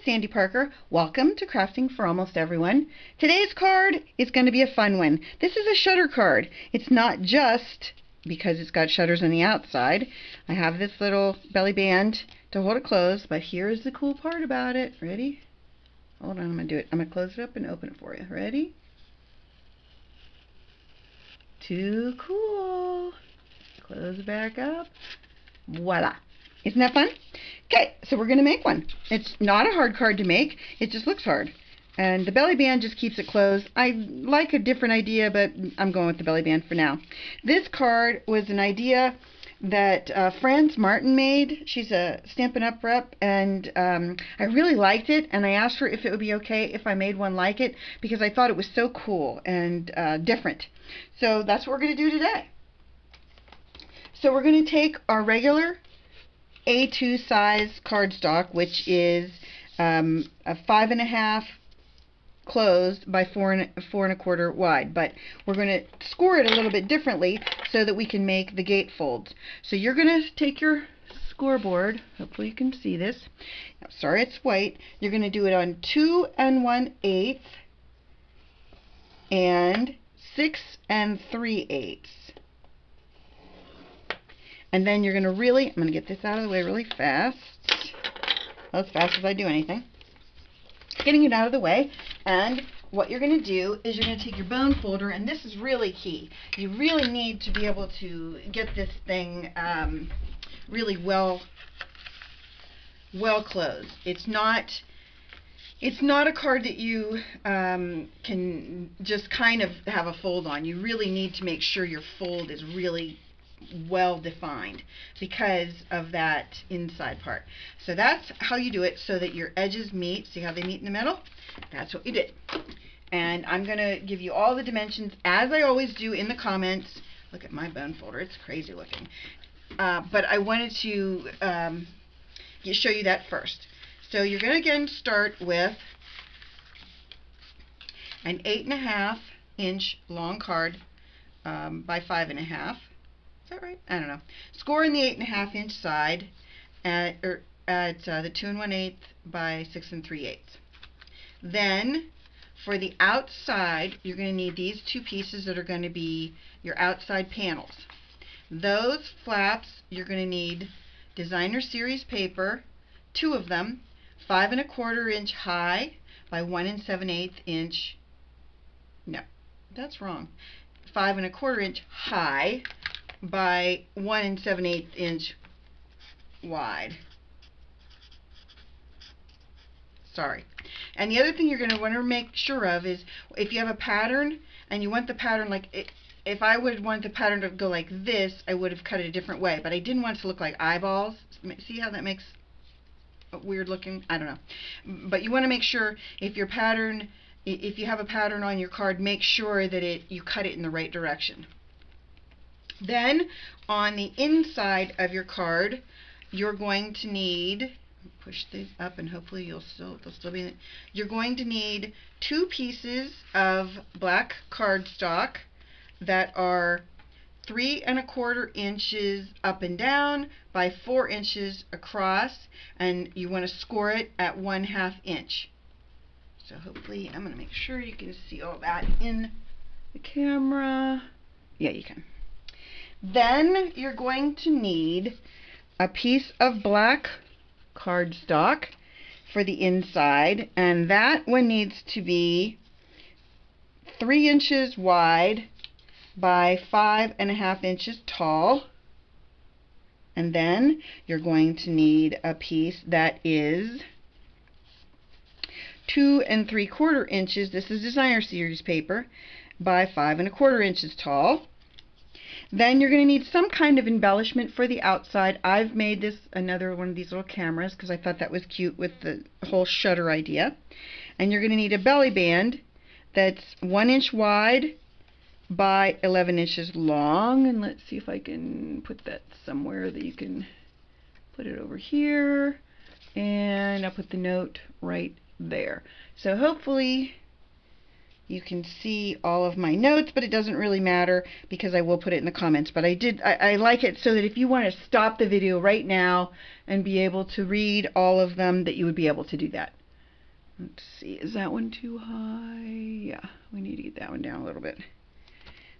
Sandy Parker. Welcome to Crafting for Almost Everyone. Today's card is going to be a fun one. This is a shutter card. It's not just because it's got shutters on the outside. I have this little belly band to hold it closed, but here's the cool part about it. Ready? Hold on, I'm going to do it. I'm going to close it up and open it for you. Ready? Too cool. Close it back up. Voila. Isn't that fun? Okay, so we're going to make one. It's not a hard card to make. It just looks hard. And the belly band just keeps it closed. I like a different idea, but I'm going with the belly band for now. This card was an idea that Franz Martin made. She's a Stampin' Up! Rep, and I really liked it, and I asked her if it would be okay if I made one like it, because I thought it was so cool and different. So that's what we're going to do today. So we're going to take our regular A2 size cardstock, which is a 5.5 closed by 4.25 wide, but we're going to score it a little bit differently so that we can make the gatefolds. So you're going to take your scoreboard, hopefully you can see this. Now, sorry it's white. You're going to do it on 2 1/8 and 6 3/8. And then you're going to I'm going to get this out of the way really fast. Well, as fast as I do anything. Getting it out of the way. And what you're going to do is you're going to take your bone folder, and this is really key. You really need to be able to get this thing really well closed. It's not a card that you can just kind of have a fold on. You really need to make sure your fold is really well defined because of that inside part. So that's how you do it, so that your edges meet. See how they meet in the middle? That's what you did. And I'm going to give you all the dimensions as I always do in the comments. Look at my bone folder. It's crazy looking. But I wanted to show you that first. So you're going to again start with an 8.5 inch long card by 5.5. Is that right? I don't know. Score in the 8.5 inch side at the 2 1/8 by 6 3/8. Then for the outside, you're going to need these two pieces that are going to be your outside panels. Those flaps, you're going to need designer series paper, 2 of them, 5 1/4 inch high by 1 7/8 inch. No, that's wrong. 5 1/4 inch high by 1 7/8 inch wide. Sorry. And the other thing you're going to want to make sure of is if you have a pattern and you want the pattern like if I would want the pattern to go like this, I would have cut it a different way, but I didn't want it to look like eyeballs. See how that makes a weird looking? I don't know. But you want to make sure if you have a pattern on your card, make sure that you cut it in the right direction. Then on the inside of your card, you're going to need, push these up and hopefully they'll still be in it. You're going to need 2 pieces of black cardstock that are 3 1/4 inches up and down by 4 inches across, and you want to score it at 1/2 inch. So hopefully I'm going to make sure you can see all that in the camera. Yeah, you can. Then you're going to need a piece of black cardstock for the inside, and that one needs to be 3 inches wide by 5.5 inches tall. And then you're going to need a piece that is 2 3/4 inches. This is designer series paper by 5 1/4 inches tall. Then you're going to need some kind of embellishment for the outside. I've made this another one of these little cameras because I thought that was cute with the whole shutter idea. And you're going to need a belly band that's 1 inch wide by 11 inches long. And let's see if I can put that somewhere that you can put it over here. And I'll put the note right there. So hopefully you can see all of my notes, but it doesn't really matter because I will put it in the comments. But I like it so that if you want to stop the video right now and be able to read all of them, that you would be able to do that. Let's see, is that one too high? Yeah, we need to get that one down a little bit.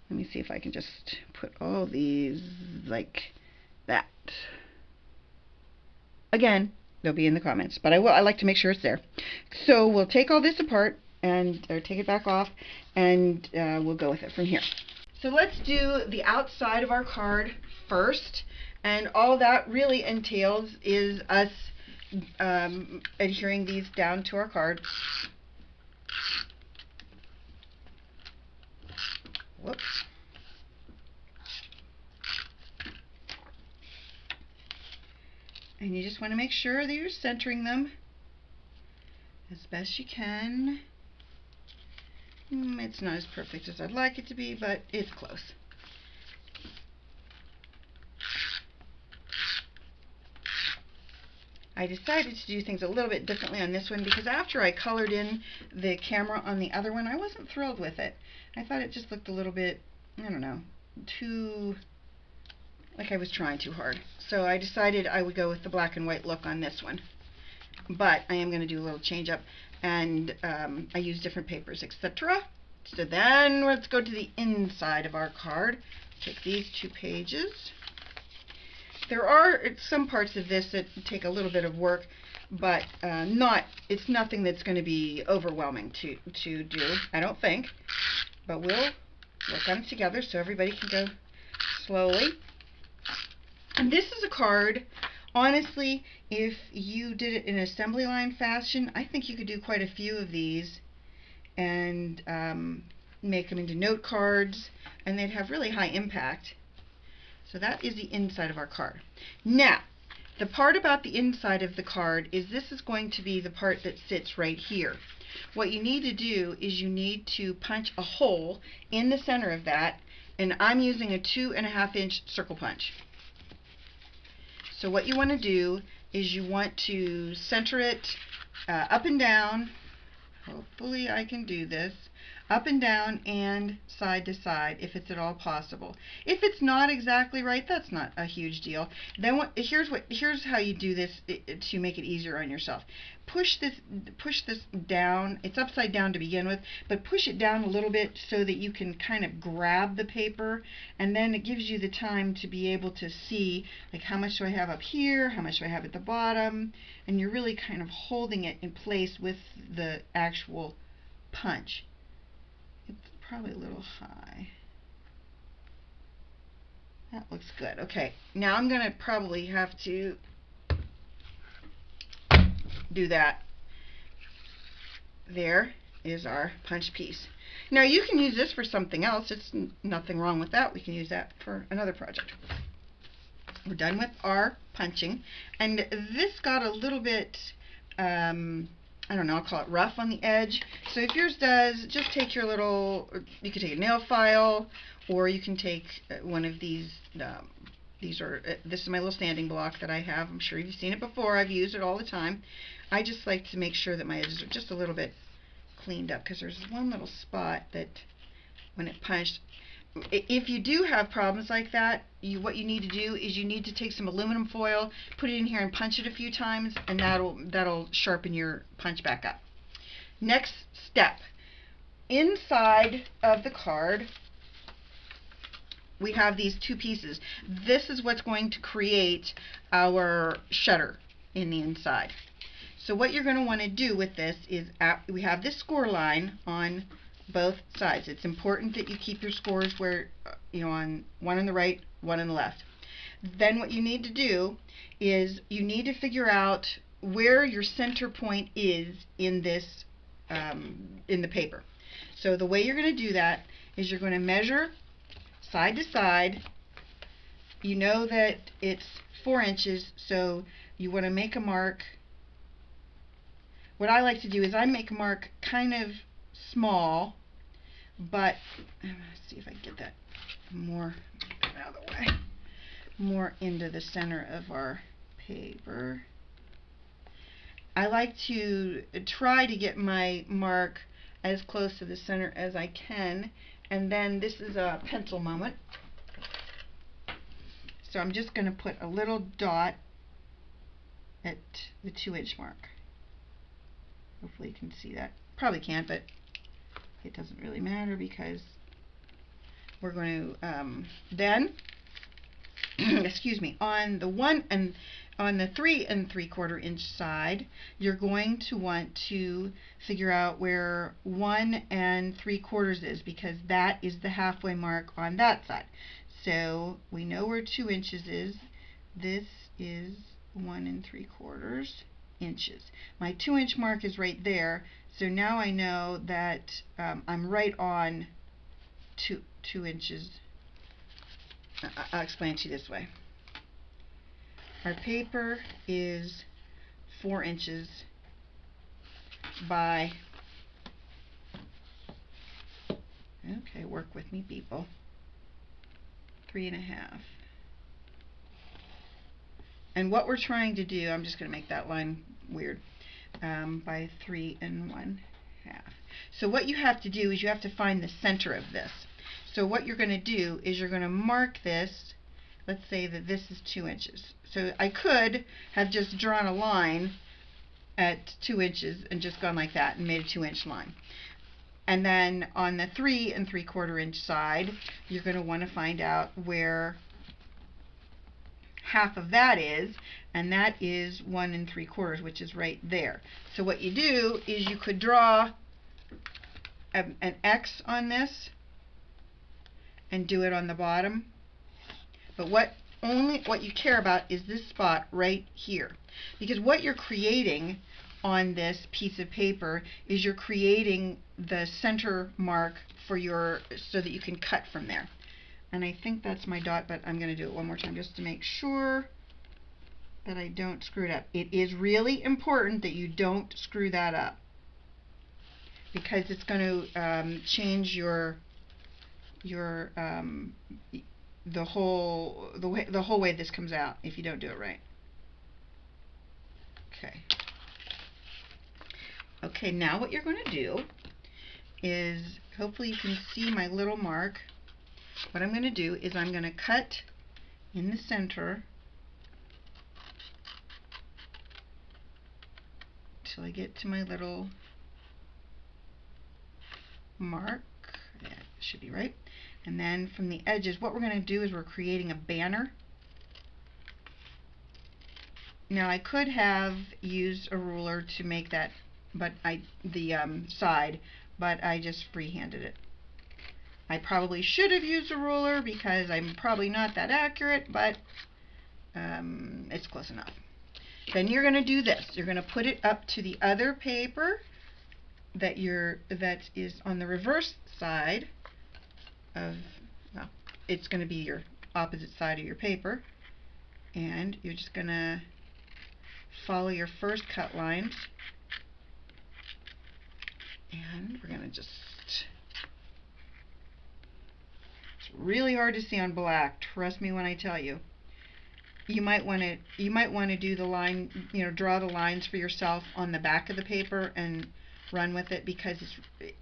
Let me see if I can just put all these like that. Again, they'll be in the comments, but I like to make sure it's there. So we'll take all this apart and take it back off, and we'll go with it from here. So let's do the outside of our card first, and all that really entails is us adhering these down to our card. Whoops. And you just want to make sure that you're centering them as best you can. It's not as perfect as I'd like it to be, but it's close. I decided to do things a little bit differently on this one because after I colored in the camera on the other one, I wasn't thrilled with it. I thought it just looked a little bit, I don't know, too, like I was trying too hard. So I decided I would go with the black and white look on this one. But I am going to do a little change up, and I use different papers, etc. So then let's go to the inside of our card. Take these 2 pages. There are some parts of this that take a little bit of work, but it's nothing that's going to be overwhelming to do, I don't think. But we'll work on it together so everybody can go slowly. And this is a card, honestly, if you did it in assembly line fashion, I think you could do quite a few of these and make them into note cards, and they'd have really high impact. So that is the inside of our card. Now, the part about the inside of the card is this is going to be the part that sits right here. What you need to do is you need to punch a hole in the center of that, and I'm using a 2.5 inch circle punch. So what you want to do is you want to center it up and down. Hopefully I can do this. Up and down and side to side if it's at all possible. If it's not exactly right, that's not a huge deal. Then here's how you do this to make it easier on yourself. Push this down. It's upside down to begin with, but push it down a little bit so that you can kind of grab the paper, and then it gives you the time to be able to see, like, how much do I have up here, how much do I have at the bottom, and you're really kind of holding it in place with the actual punch. It's probably a little high. That looks good. Okay, now I'm going to probably have to do that. There is our punch piece. Now you can use this for something else. It's nothing wrong with that. We can use that for another project. We're done with our punching, and this got a little bit I don't know, I'll call it rough on the edge. So if yours does, just take your little, you can take a nail file, or you can take one of these, this is my little standing block that I have. I'm sure you've seen it before. I've used it all the time. I just like to make sure that my edges are just a little bit cleaned up, because there's one little spot that when it punched, if you do have problems like that, what you need to do is you need to take some aluminum foil, put it in here and punch it a few times, and that'll sharpen your punch back up. Next step, inside of the card we have these 2 pieces. This is what's going to create our shutter in the inside. So what you're going to want to do with this is, we have this score line on both sides. It's important that you keep your scores where, on one on the right, one on the left. Then what you need to do is you need to figure out where your center point is in this, in the paper. So the way you're going to do that is you're going to measure side to side. You know that it's 4 inches, so you want to make a mark. What I like to do is I make a mark kind of small, but let's see if I can get that more out of the way, more into the center of our paper. I like to try to get my mark as close to the center as I can, and then this is a pencil moment. So I'm just going to put a little dot at the 2-inch mark. Hopefully you can see that. Probably can't, but it doesn't really matter because we're going to then excuse me, on the 3 3/4 inch side, you're going to want to figure out where 1 3/4 is, because that is the halfway mark on that side. So we know where 2 inches is. This is 1 3/4 inches. My 2-inch mark is right there, so now I know that I'm right on 2 inches. I'll explain it to you this way. Our paper is 4 inches by, okay, work with me people, 3.5. And what we're trying to do, I'm just going to make that line weird, by 3 1/2. So what you have to do is you have to find the center of this. So what you're going to do is you're going to mark this. Let's say that this is 2 inches. So I could have just drawn a line at 2 inches and just gone like that and made a 2-inch line. And then on the 3 3/4 inch side, you're going to want to find out where half of that is, and that is 1 3/4, which is right there. So what you do is you could draw an X on this and do it on the bottom, but what you care about is this spot right here, because what you're creating on this piece of paper is you're creating the center mark for so that you can cut from there. And I think that's my dot, but I'm going to do it one more time just to make sure that I don't screw it up. It is really important that you don't screw that up, because it's going to change the whole way this comes out if you don't do it right. Okay, now what you're going to do is, hopefully you can see my little mark. What I'm going to do is I'm going to cut in the center till I get to my little mark. That should be right. And then from the edges, what we're going to do is we're creating a banner. Now I could have used a ruler to make that, but the side, but I just freehanded it. I probably should have used a ruler because I'm probably not that accurate, but it's close enough. Then you're going to do this. You're going to put it up to the other paper that is on the reverse side of, well, it's going to be your opposite side of your paper, and you're just going to follow your first cut lines, and we're going to just, it's really hard to see on black, trust me when I tell you. You might want to do the line, draw the lines for yourself on the back of the paper and run with it, because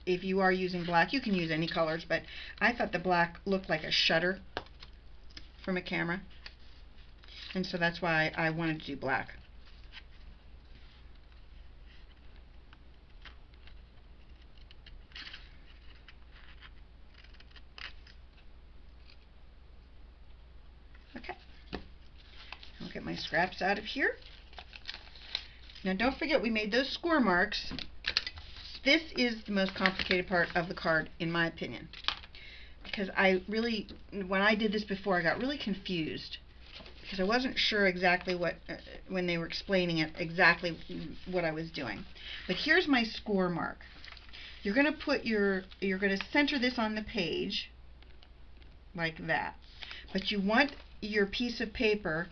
if you are using black, you can use any colors, but I thought the black looked like a shutter from a camera, and so that's why I wanted to do black. Okay, I'll get my scraps out of here. Now don't forget, we made those score marks. This is the most complicated part of the card, in my opinion, because when I did this before, I got really confused because I wasn't sure exactly when they were explaining it, exactly what I was doing. But here's my score mark. You're going to center this on the page like that, but you want your piece of paper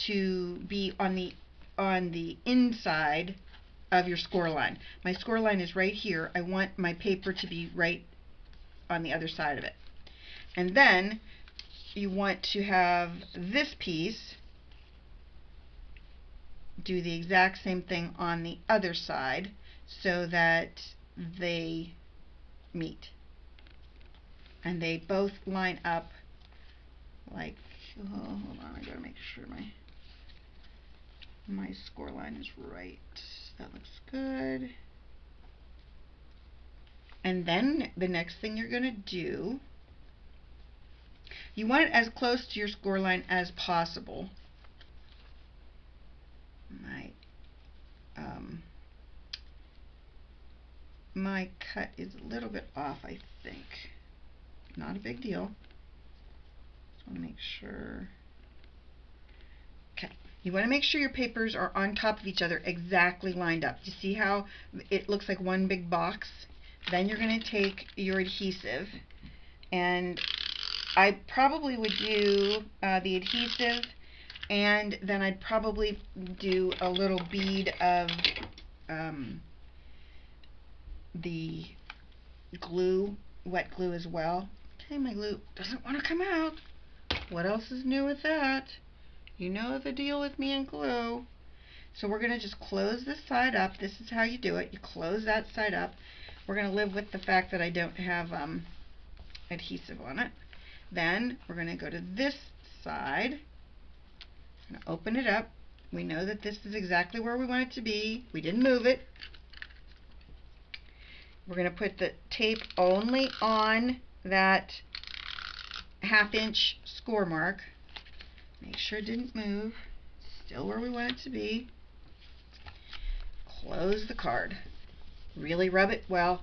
to be on the inside of your score line. My score line is right here. I want my paper to be right on the other side of it. And then you want to have this piece do the exact same thing on the other side so that they meet. And they both line up like, hold on, I gotta make sure my score line is right. That looks good. And then the next thing you're going to do, you want it as close to your score line as possible. My cut is a little bit off, I think. Not a big deal. Just want to make sure. Okay. You want to make sure your papers are on top of each other, exactly lined up. You see how it looks like one big box? Then you're going to take your adhesive, and I probably would do the adhesive, and then I'd probably do a little bead of the glue, wet glue as well. Okay, my glue doesn't want to come out. What else is new with that? You know the deal with me and glue. So we're going to just close this side up. This is how you do it. You close that side up. We're going to live with the fact that I don't have adhesive on it. Then we're going to go to this side. I'm going to open it up. We know that this is exactly where we want it to be. We didn't move it. We're going to put the tape only on that 1/2 inch score mark. Make sure it didn't move. Still where we want it to be. Close the card. Really rub it well.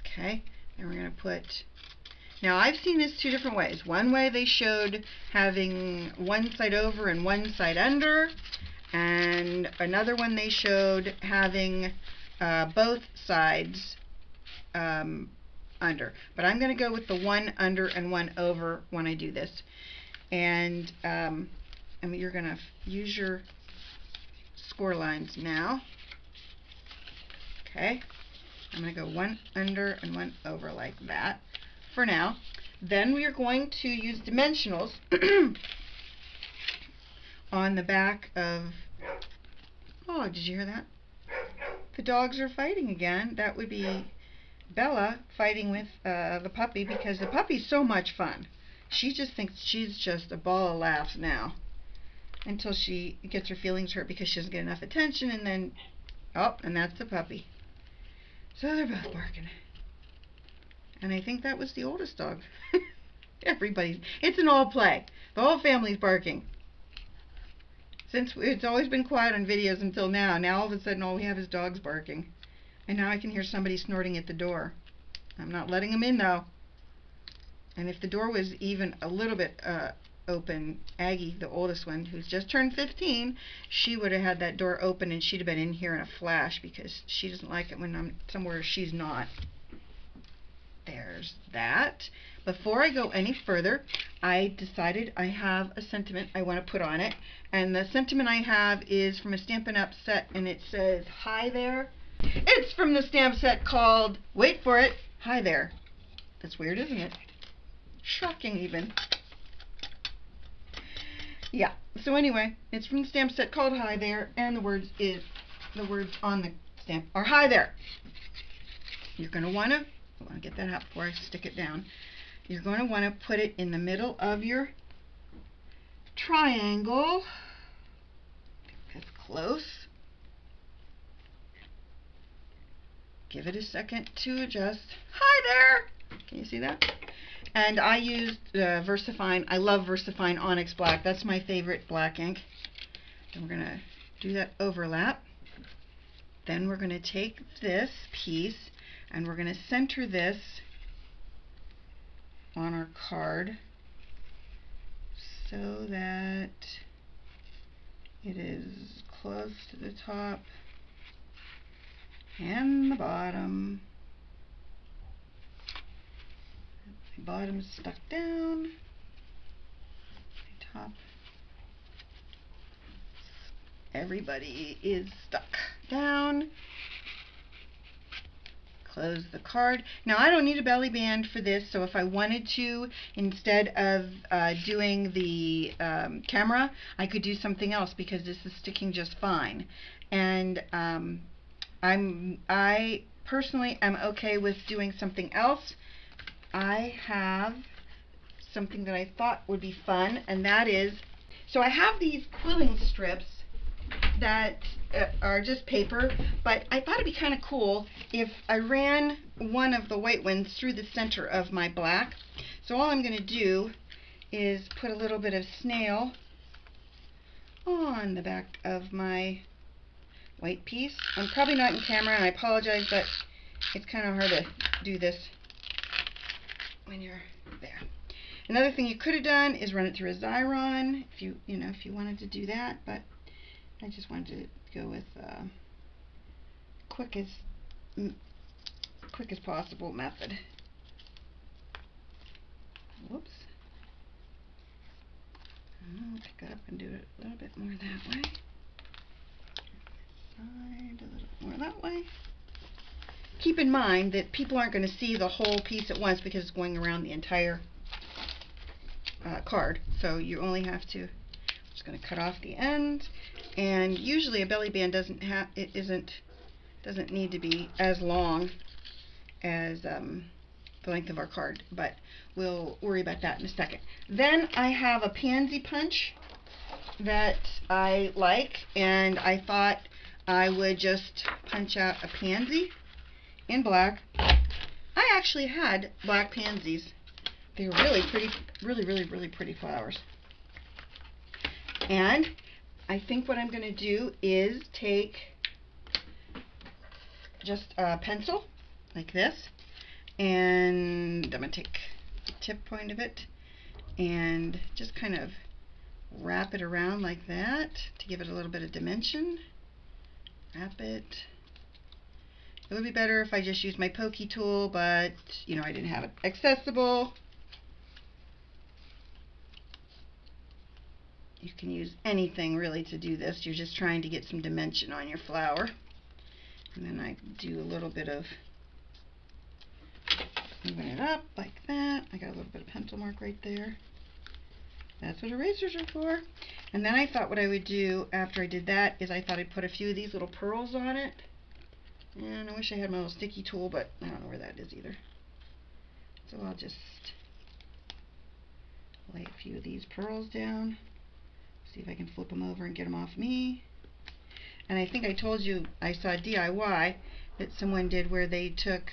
Okay, and we're going to put... Now I've seen this 2 different ways. One way they showed having one side over and one side under, and another one they showed having both sides under. But I'm going to go with the one under and one over when I do this. And you're going to use your score lines now. Okay, I'm going to go one under and one over like that for now. Then we are going to use dimensionals on the back of... Oh, did you hear that? The dogs are fighting again. That would be Bella fighting with the puppy, because the puppy's so much fun. She just thinks she's just a ball of laughs now, until she gets her feelings hurt because she doesn't get enough attention, and then, oh, and that's the puppy. So they're both barking. And I think that was the oldest dog. Everybody's, it's an all play. The whole family's barking. Since it's always been quiet on videos until now. Now all of a sudden all we have is dogs barking. And now I can hear somebody snorting at the door. I'm not letting them in though. And if the door was even a little bit open, Aggie, the oldest one, who's just turned 15, she would have had that door open and she'd have been in here in a flash, because she doesn't like it when I'm somewhere she's not. There's that. Before I go any further, I decided I have a sentiment I want to put on it. And the sentiment I have is from a Stampin' Up! Set, and it says, "Hi there." It's from the stamp set called, wait for it, "Hi There." That's weird, isn't it? Shocking even. Yeah, so anyway, it's from the stamp set called "Hi There," and the words on the stamp are "Hi there." You're going to want to, I want to get that out before I stick it down. You're going to want to put it in the middle of your triangle. That's close. Give it a second to adjust. Hi there! Can you see that? And I used VersaFine. I love VersaFine Onyx Black. That's my favorite black ink. And we're going to do that overlap. Then we're going to take this piece and we're going to center this on our card so that it is close to the top and the bottom. The bottom is stuck down. The top. Everybody is stuck down. Close the card. Now I don't need a belly band for this, so if I wanted to, instead of doing the camera, I could do something else, because this is sticking just fine. And I personally am okay with doing something else. I have something that I thought would be fun, and that is, so I have these quilling strips that are just paper, but I thought it'd be kind of cool if I ran one of the white ones through the center of my black. So all I'm going to do is put a little bit of snail on the back of my white piece. I'm probably not in camera, and I apologize, but it's kind of hard to do this when you're there. Another thing you could have done is run it through a Xyron if you wanted to do that, but I just wanted to go with quick as possible method. Whoops. I'll pick it up and do it a little bit more that way. Side, a little more that way. Keep in mind that people aren't going to see the whole piece at once because it's going around the entire card. So you only have to, I'm just going to cut off the ends. And usually a belly band doesn't need to be as long as the length of our card, but we'll worry about that in a second. Then I have a pansy punch that I like, and I thought I would just punch out a pansy in black. I actually had black pansies. They were really pretty, really pretty flowers. And I think what I'm going to do is take just a pencil like this, and I'm going to take the tip point of it and just kind of wrap it around like that to give it a little bit of dimension. Wrap it. It would be better if I just used my pokey tool, but I didn't have it accessible. You can use anything really to do this. You're just trying to get some dimension on your flower. And then I do a little bit of moving it up like that. I got a little bit of pencil mark right there. That's what erasers are for. And then I thought what I would do after I did that is I thought I'd put a few of these little pearls on it. And I wish I had my little sticky tool, but I don't know where that is either. So I'll just lay a few of these pearls down. See if I can flip them over and get them off me. And I think I told you I saw a DIY that someone did where they took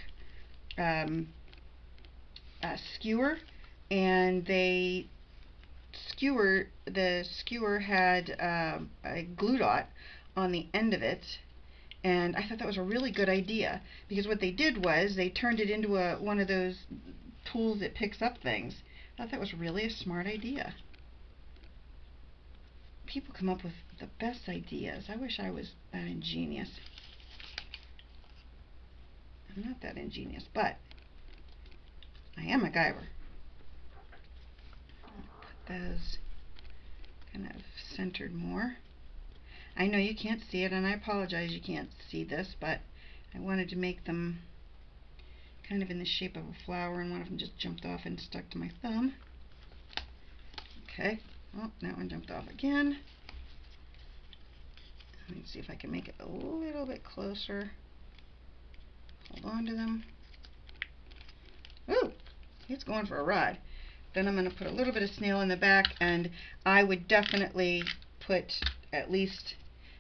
a skewer and the skewer had a glue dot on the end of it, and I thought that was a really good idea, because what they did was they turned it into one of those tools that picks up things. I thought that was really a smart idea. People come up with the best ideas. I wish I was that ingenious. I'm not that ingenious, but I am a Guyver. Put those kind of centered more. I know you can't see it, and I apologize you can't see this, but I wanted to make them kind of in the shape of a flower, and one of them just jumped off and stuck to my thumb. Okay, oh, that one jumped off again. Let me see if I can make it a little bit closer. Hold on to them. Ooh, it's going for a ride. Then I'm going to put a little bit of snail in the back, and I would definitely put at least,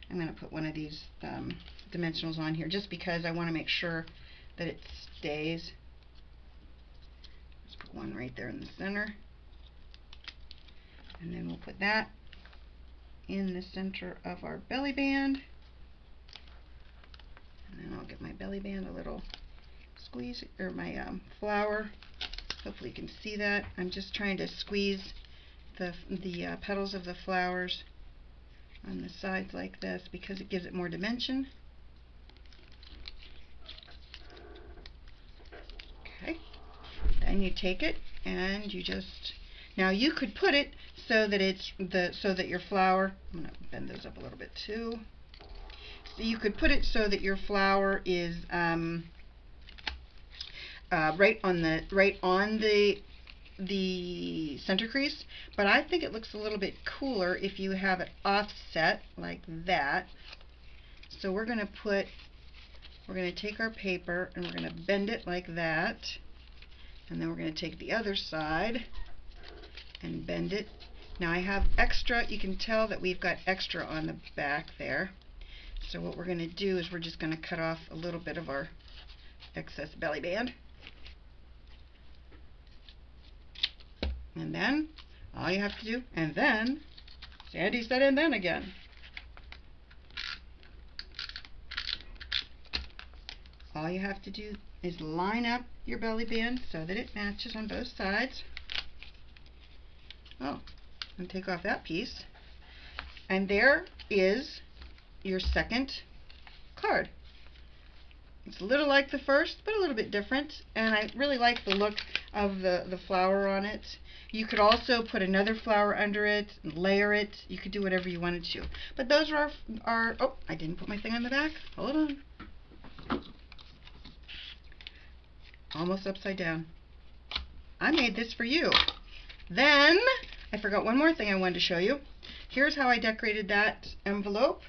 I'm going to put one of these dimensionals on here just because I want to make sure that it stays. Let's put one right there in the center. And then we'll put that in the center of our belly band. And then I'll give my belly band a little squeeze, or my flower. Hopefully you can see that. I'm just trying to squeeze the petals of the flowers on the sides like this because it gives it more dimension. Okay. Then you take it and you just, now you could put it so that it's so that your flower, I'm going to bend those up a little bit too. So you could put it so that your flower is right on the center crease, but I think it looks a little bit cooler if you have it offset like that. So we're going to take our paper and we're going to bend it like that, and then we're going to take the other side and bend it Now I have extra. You can tell that we've got extra on the back there. So what we're going to do is we're just going to cut off a little bit of our excess belly band. And then all you have to do, and then, Sandy said and then again. All you have to do is line up your belly band so that it matches on both sides. Oh, and take off that piece. And there is your second card. It's a little like the first, but a little bit different, and I really like the look of the flower on it. You could also put another flower under it and layer it. You could do whatever you wanted to. But those are our oh, I didn't put my thing on the back. Hold on. Almost upside down. I made this for you. Then, I forgot one more thing I wanted to show you. Here's how I decorated that envelope.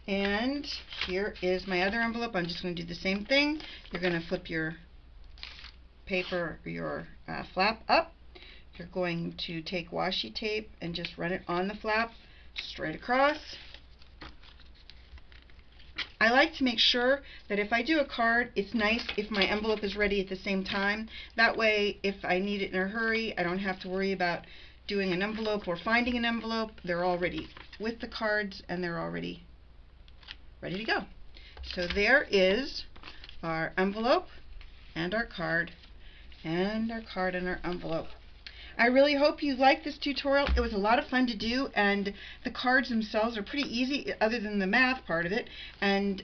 And here is my other envelope. I'm just going to do the same thing. You're going to flip your paper, your flap up. You're going to take washi tape and just run it on the flap straight across. I like to make sure that if I do a card, it's nice if my envelope is ready at the same time. That way, if I need it in a hurry, I don't have to worry about doing an envelope or finding an envelope. They're already with the cards and they're already ready to go. So there is our envelope and our card and our card and our envelope. I really hope you liked this tutorial. It was a lot of fun to do, and the cards themselves are pretty easy other than the math part of it, and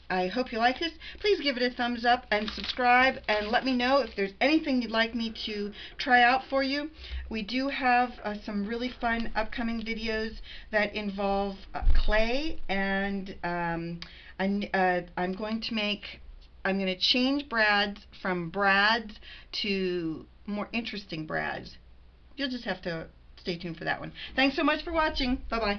I hope you like this. Please give it a thumbs up and subscribe, and let me know if there's anything you'd like me to try out for you. We do have some really fun upcoming videos that involve clay, and I'm going to change brads from brads to more interesting brads. You'll just have to stay tuned for that one. Thanks so much for watching. Bye-bye.